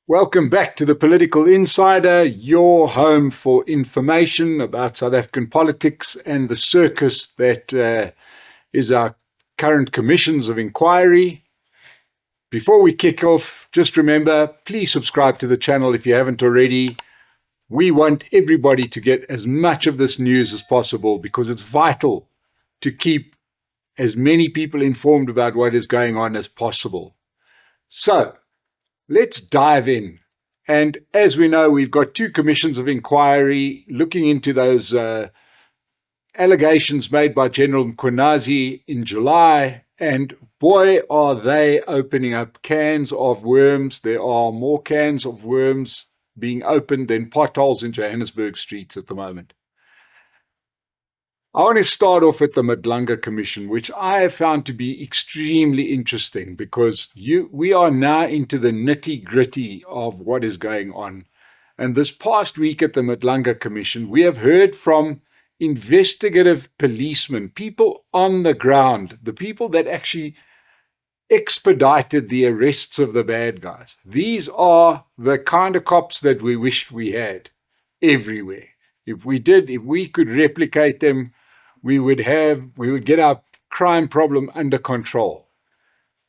Welcome back to the Political Insider, your home for information about South African politics and the circus that is our current commissions of inquiry. Before we kick off, just remember, please subscribe to the channel if you haven't already. We want everybody to get as much of this news as possible because it's vital to keep as many people informed about what is going on as possible. So, let's dive in. And as we know, we've got two commissions of inquiry looking into those allegations made by General Mchunu in July. And boy, are they opening up cans of worms. There are more cans of worms being opened than potholes in Johannesburg streets at the moment. I want to start off at the Madlanga Commission, which I have found to be extremely interesting because we are now into the nitty-gritty of what is going on. And this past week at the Madlanga Commission, we have heard from investigative policemen, people on the ground, the people that actually expedited the arrests of the bad guys. These are the kind of cops that we wished we had everywhere. If we could replicate them, we would get our crime problem under control.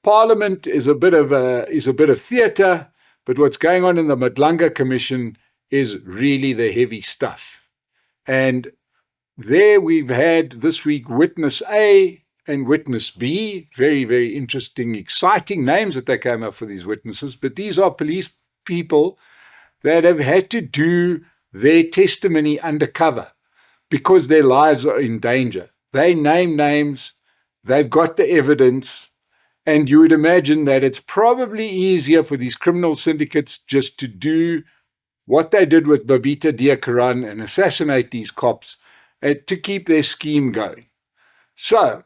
Parliament is a bit of theatre, but what's going on in the Madlanga Commission is really the heavy stuff. And there we've had this week Witness A and Witness B, very, very interesting, exciting names that they came up for these witnesses, but these are police people that have had to do their testimony undercover, because their lives are in danger. They name names, they've got the evidence, and you would imagine that it's probably easier for these criminal syndicates just to do what they did with Babita Diakaran and assassinate these cops to keep their scheme going. So,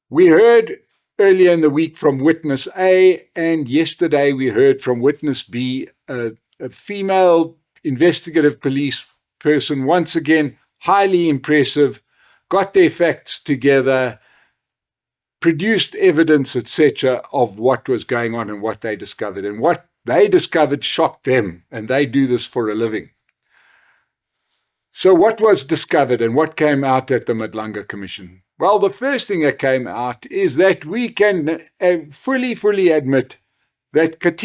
we heard earlier in the week from Witness A, and yesterday we heard from Witness B, a female investigative police person, once again, highly impressive, got their facts together, produced evidence, etc., of what was going on and what they discovered. And what they discovered shocked them, and they do this for a living. So what was discovered and what came out at the Madlanga Commission? Well, the first thing that came out is that we can fully admit that KT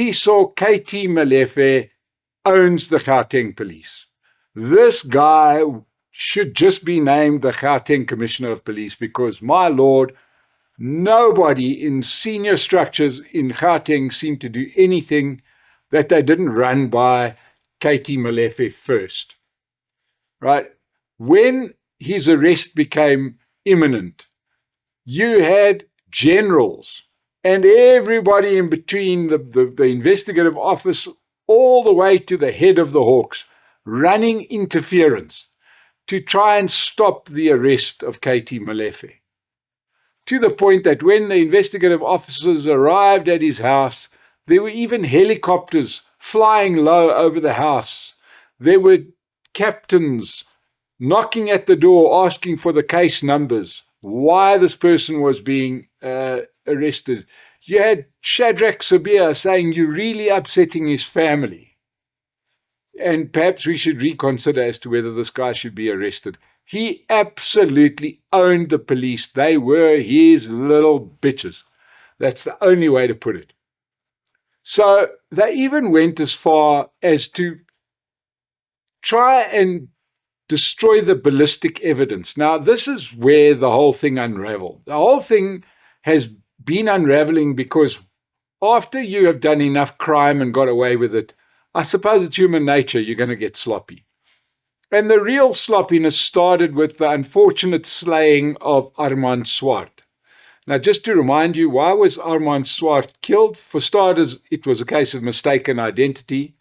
Molefe owns the Gauteng Police. This guy should just be named the Gauteng Commissioner of Police because, my lord, nobody in senior structures in Gauteng seemed to do anything that they didn't run by KT Molefe first. Right? When his arrest became imminent, you had generals and everybody in between the investigative office all the way to the head of the Hawks running interference to try and stop the arrest of KT Molefe. To the point that when the investigative officers arrived at his house, there were even helicopters flying low over the house. There were captains knocking at the door asking for the case numbers, why this person was being arrested. You had Shadrach Sabir saying, "You're really upsetting his family. And perhaps we should reconsider as to whether this guy should be arrested." He absolutely owned the police. They were his little bitches. That's the only way to put it. So they even went as far as to try and destroy the ballistic evidence. Now, this is where the whole thing unraveled. The whole thing has been unraveling because after you have done enough crime and got away with it, I suppose it's human nature, you're going to get sloppy. And the real sloppiness started with the unfortunate slaying of Armand Swart. Now, just to remind you, why was Armand Swart killed? For starters, it was a case of mistaken identity.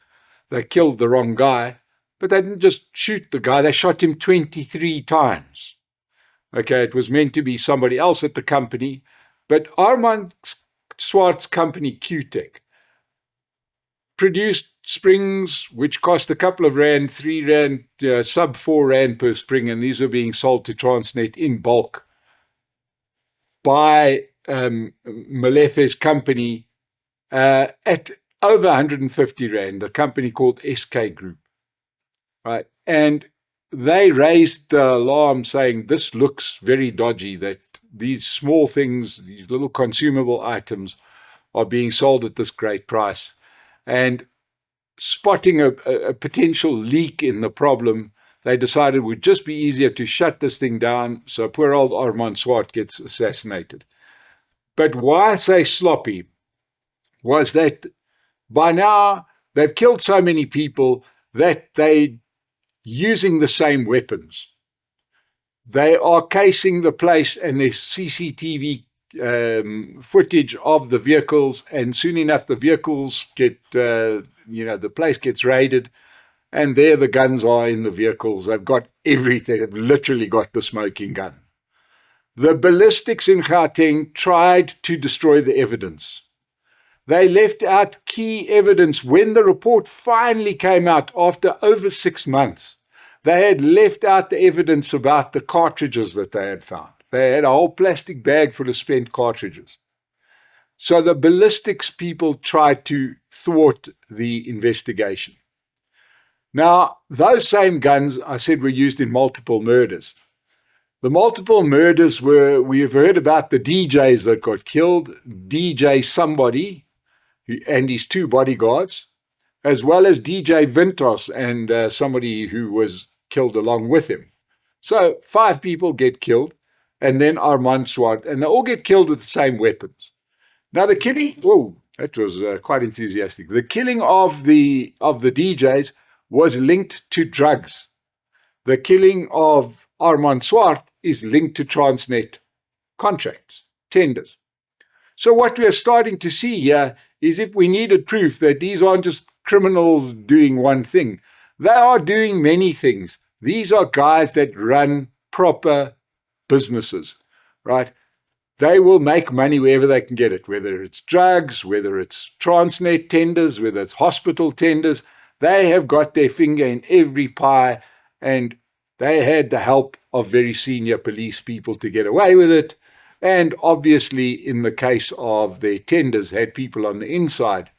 They killed the wrong guy, but they didn't just shoot the guy, they shot him 23 times. Okay, it was meant to be somebody else at the company, but Armand Swart's company, Q-Tech, produced springs which cost a couple of rand, 3 rand, sub 4 rand per spring, and these were being sold to Transnet in bulk by Malefe's company at over 150 rand, a company called SK Group, right? And they raised the alarm saying this looks very dodgy, that these small things, these little consumable items are being sold at this great price. And spotting a potential leak in the problem, they decided it would just be easier to shut this thing down, so poor old Armand Swart gets assassinated. But why I say sloppy was that by now they've killed so many people that they're using the same weapons. They are casing the place, and there's CCTV footage of the vehicles, and soon enough the vehicles get, the place gets raided, and there the guns are in the vehicles. They've got everything. They've literally got the smoking gun. The ballistics in Gauteng tried to destroy the evidence. They left out key evidence. When the report finally came out after over 6 months, they had left out the evidence about the cartridges that they had found. They had a whole plastic bag full of spent cartridges. So the ballistics people tried to thwart the investigation. Now, those same guns, I said, were used in multiple murders. The multiple murders were, we have heard about the DJs that got killed, DJ somebody and his 2 bodyguards, as well as DJ Vintos and somebody who was killed along with him. So 5 people get killed, and then Armand Swart, and they all get killed with the same weapons. Now the killing, that was quite enthusiastic. The killing of the DJs was linked to drugs. The killing of Armand Swart is linked to Transnet contracts, tenders. So what we are starting to see here is, if we needed proof that these aren't just criminals doing one thing, they are doing many things. These are guys that run proper businesses, right? They will make money wherever they can get it, whether it's drugs, whether it's Transnet tenders, whether it's hospital tenders. They have got their finger in every pie, and they had the help of very senior police people to get away with it. And obviously, in the case of their tenders, had people on the inside.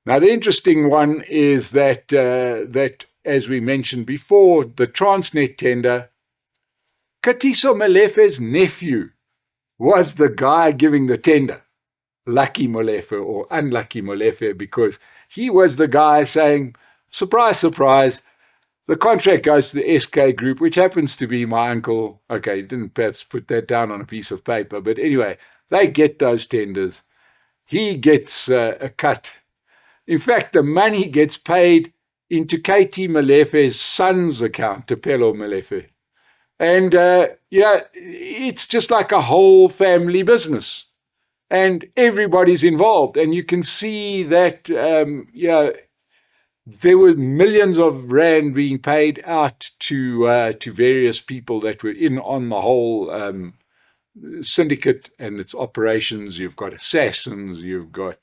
Now, the interesting one is that, as we mentioned before, the Transnet tender, KT Molefe's nephew was the guy giving the tender. Lucky Molefe or unlucky Molefe, because he was the guy saying, surprise, surprise, the contract goes to the SK Group, which happens to be my uncle. Okay, didn't perhaps put that down on a piece of paper, but anyway, they get those tenders. He gets a cut. In fact, the money gets paid into KT Molefe's son's account, Tapelo Molefe. And, it's just like a whole family business. And everybody's involved. And you can see that, there were millions of rand being paid out to various people that were in on the whole syndicate and its operations. You've got assassins, you've got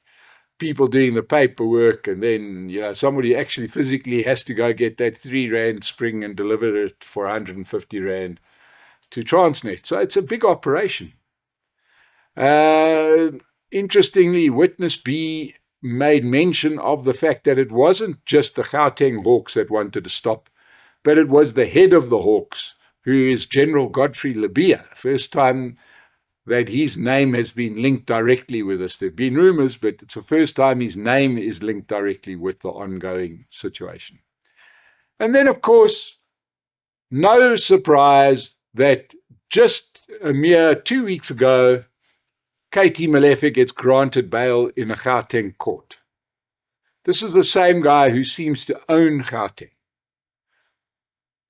people doing the paperwork, and then somebody actually physically has to go get that 3 rand spring and deliver it for 150 rand to Transnet. So it's a big operation. Interestingly, Witness B made mention of the fact that it wasn't just the Gauteng Hawks that wanted to stop, but it was the head of the Hawks, who is General Godfrey Lebeya. First time that his name has been linked directly with us. There have been rumors, but it's the first time his name is linked directly with the ongoing situation. And then, of course, no surprise that just a mere 2 weeks ago, KT Molefe gets granted bail in a Gauteng court. This is the same guy who seems to own Gauteng.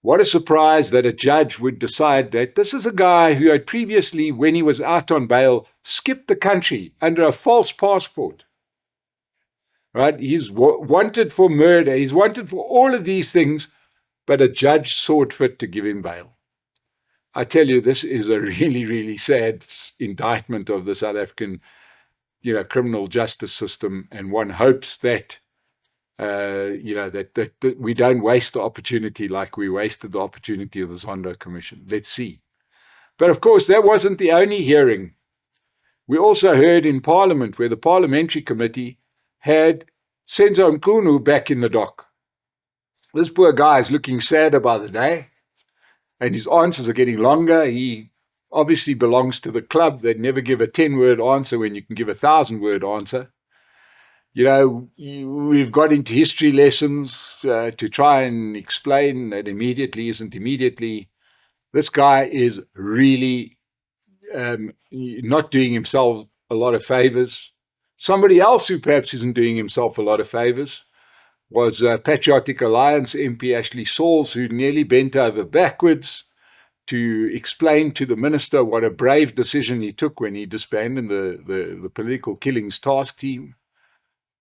What a surprise that a judge would decide that this is a guy who had previously, when he was out on bail, skipped the country under a false passport. Right? He's wanted for murder. He's wanted for all of these things, but a judge saw it fit to give him bail. I tell you, this is a really, really sad indictment of the South African, criminal justice system, and one hopes that, that we don't waste the opportunity like we wasted the opportunity of the Zondo Commission. Let's see. But of course, that wasn't the only hearing. We also heard in Parliament, where the Parliamentary Committee had Senzo Mchunu back in the dock. This poor guy is looking sadder by the day, and his answers are getting longer. He obviously belongs to the club that never give a 10-word answer when you can give a 1,000-word answer. You know, we've got into history lessons to try and explain that immediately isn't immediately. This guy is really not doing himself a lot of favors. Somebody else who perhaps isn't doing himself a lot of favors was Patriotic Alliance MP Ashley Sauls, who nearly bent over backwards to explain to the minister what a brave decision he took when he disbanded the political killings task team.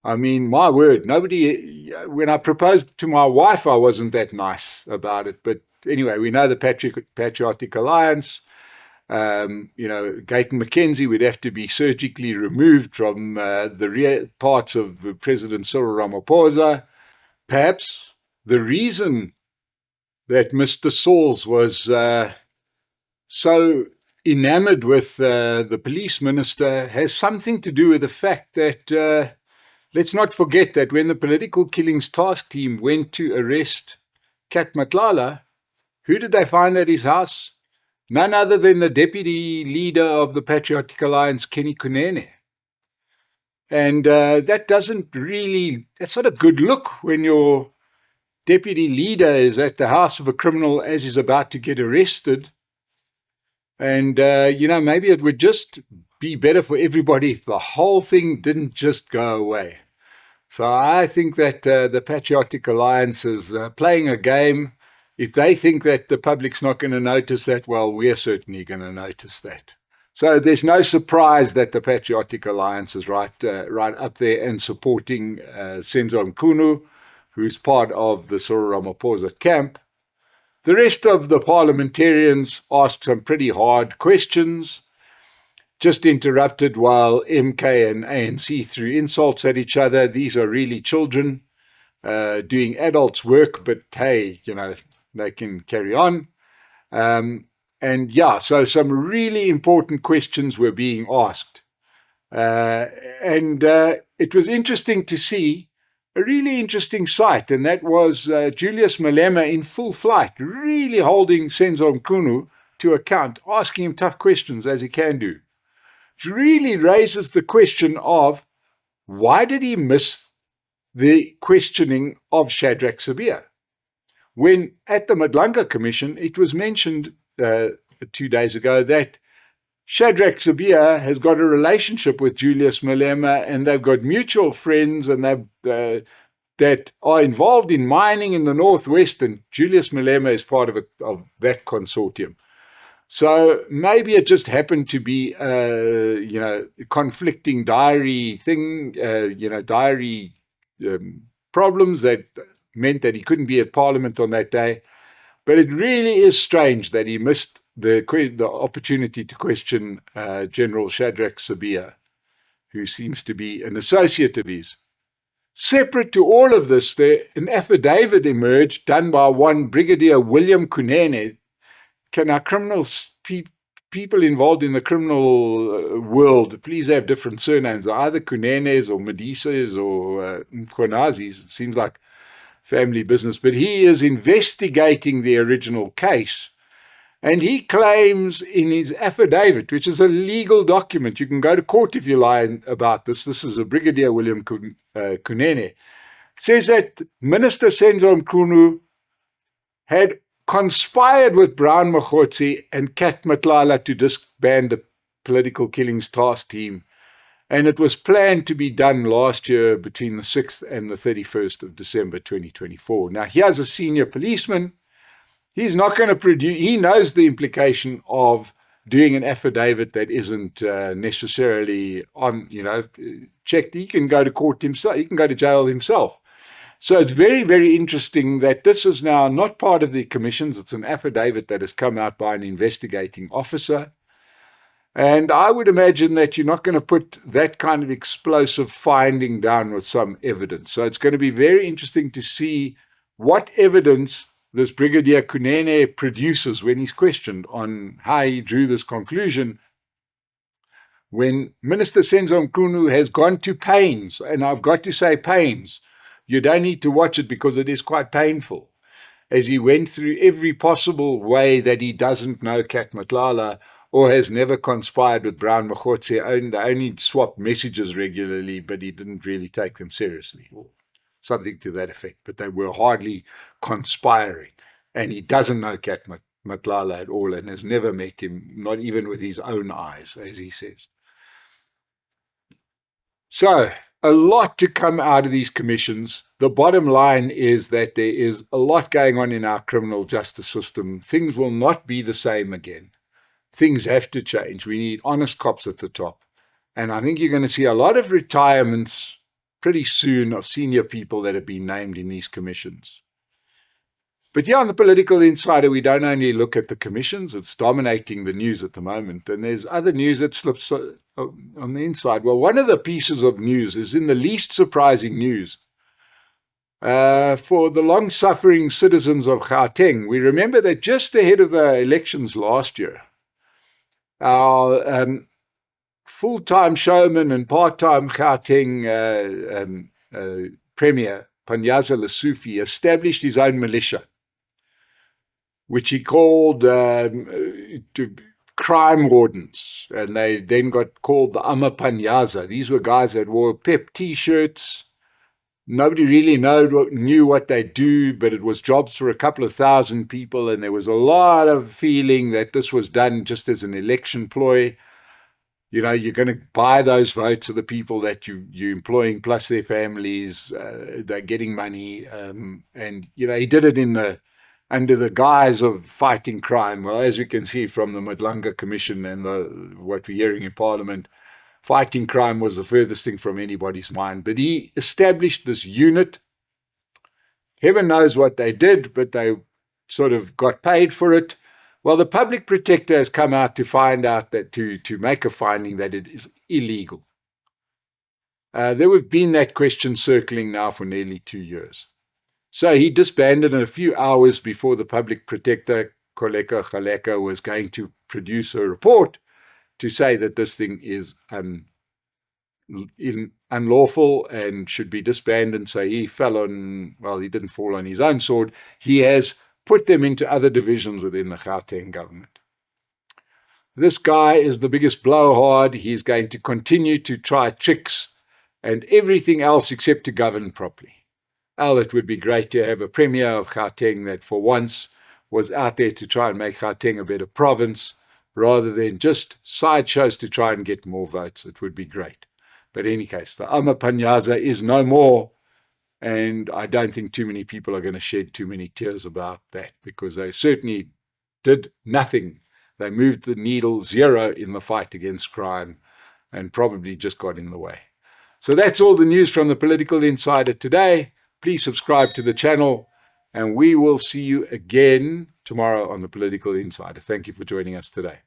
I mean, my word, nobody, when I proposed to my wife, I wasn't that nice about it. But anyway, we know the Patriotic Alliance. Gauteng Mackenzie would have to be surgically removed from the rear parts of President Cyril Ramaphosa. Perhaps the reason that Mr. Sauls was so enamored with the police minister has something to do with the fact that let's not forget that when the political killings task team went to arrest Kat Matlala, who did they find at his house? None other than the deputy leader of the Patriotic Alliance, Kenny Kunene. And that's not a good look when your deputy leader is at the house of a criminal as he's about to get arrested. And, maybe it would just be better for everybody if the whole thing didn't just go away. So I think that the Patriotic Alliance is playing a game. If they think that the public's not going to notice that, well, we're certainly going to notice that. So there's no surprise that the Patriotic Alliance is right up there and supporting Senzo Mchunu, who's part of the Cyril Ramaphosa camp. The rest of the parliamentarians asked some pretty hard questions, just interrupted while MK and ANC threw insults at each other. These are really children doing adults' work, but hey, they can carry on. So some really important questions were being asked. It was interesting to see a really interesting sight, and that was Julius Malema in full flight, really holding Senzo Mchunu to account, asking him tough questions as he can do. It really raises the question of why did he miss the questioning of Shadrack Sibiya? When at the Madlanga Commission, it was mentioned 2 days ago that Shadrack Sibiya has got a relationship with Julius Malema, and they've got mutual friends, and that are involved in mining in the Northwest, and Julius Malema is part of that consortium. So maybe it just happened to be, conflicting diary problems that meant that he couldn't be at Parliament on that day. But it really is strange that he missed the opportunity to question General Shadrack Sibiya, who seems to be an associate of his. Separate to all of this, an affidavit emerged done by one Brigadier Kunene. Can our people involved in the criminal world please have different surnames, either Kunenes or Medises or Mkhonazis? It seems like family business, but he is investigating the original case. And he claims in his affidavit, which is a legal document, you can go to court if you lie about this. This is a Brigadier Kunene, says that Minister Senzo Mchunu had conspired with Brown Mokgotsi and Kat Matlala to disband the political killings task team. And it was planned to be done last year between the 6th and the 31st of December 2024. Now, here's a senior policeman. He's not going to produce, he knows the implication of doing an affidavit that isn't necessarily checked. He can go to court himself, he can go to jail himself. So it's very, very interesting that this is now not part of the commissions. It's an affidavit that has come out by an investigating officer. And I would imagine that you're not going to put that kind of explosive finding down with some evidence. So it's going to be very interesting to see what evidence this Brigadier Kunene produces when he's questioned on how he drew this conclusion. when Minister Senzo Mchunu has gone to pains, and I've got to say pains, you don't need to watch it because it is quite painful, as he went through every possible way that he doesn't know Kat Matlala or has never conspired with Brown Mokgotse. They only swapped messages regularly, but he didn't really take them seriously, or something to that effect. But they were hardly conspiring. And he doesn't know Kat Matlala at all and has never met him, not even with his own eyes, as he says. So, a lot to come out of these commissions. The bottom line is that there is a lot going on in our criminal justice system. Things will not be the same again. Things have to change. We need honest cops at the top. And I think you're going to see a lot of retirements pretty soon of senior people that have been named in these commissions. But here on the Political Insider, we don't only look at the commissions, it's dominating the news at the moment. And there's other news that slips on the inside. Well, one of the pieces of news is in the least surprising news. For the long-suffering citizens of Gauteng, we remember that just ahead of the elections last year, our full-time showman and part-time Gauteng Premier, Panyaza Lesufi, established his own militia, which he called crime wardens, and they then got called the AmaPanyaza. These were guys that wore PEP T-shirts. Nobody really knew what they do, but it was jobs for a couple of thousand people, and there was a lot of feeling that this was done just as an election ploy. You know, you're going to buy those votes of the people that you're employing, plus their families. They're getting money, and you know, he did it under the guise of fighting crime. Well, as we can see from the Madlanga Commission and what we're hearing in Parliament, fighting crime was the furthest thing from anybody's mind. But he established this unit. Heaven knows what they did, but they sort of got paid for it. Well, the public protector has come out to find out that to make a finding that it is illegal. There have been that question circling now for nearly 2 years. So he disbanded in a few hours before the public protector, Koleka Galeka, was going to produce a report to say that this thing is unlawful and should be disbanded. So he he didn't fall on his own sword. He has put them into other divisions within the Gauteng government. This guy is the biggest blowhard. He's going to continue to try tricks and everything else except to govern properly. It would be great to have a premier of Gauteng that for once was out there to try and make Gauteng a better province rather than just sideshows to try and get more votes. It would be great. But in any case, the AmaPanyaza is no more, and I don't think too many people are going to shed too many tears about that, because they certainly did nothing. They moved the needle zero in the fight against crime and probably just got in the way. So that's all the news from the Political Insider today. Please subscribe to the channel, and we will see you again tomorrow on the Political Insider. Thank you for joining us today.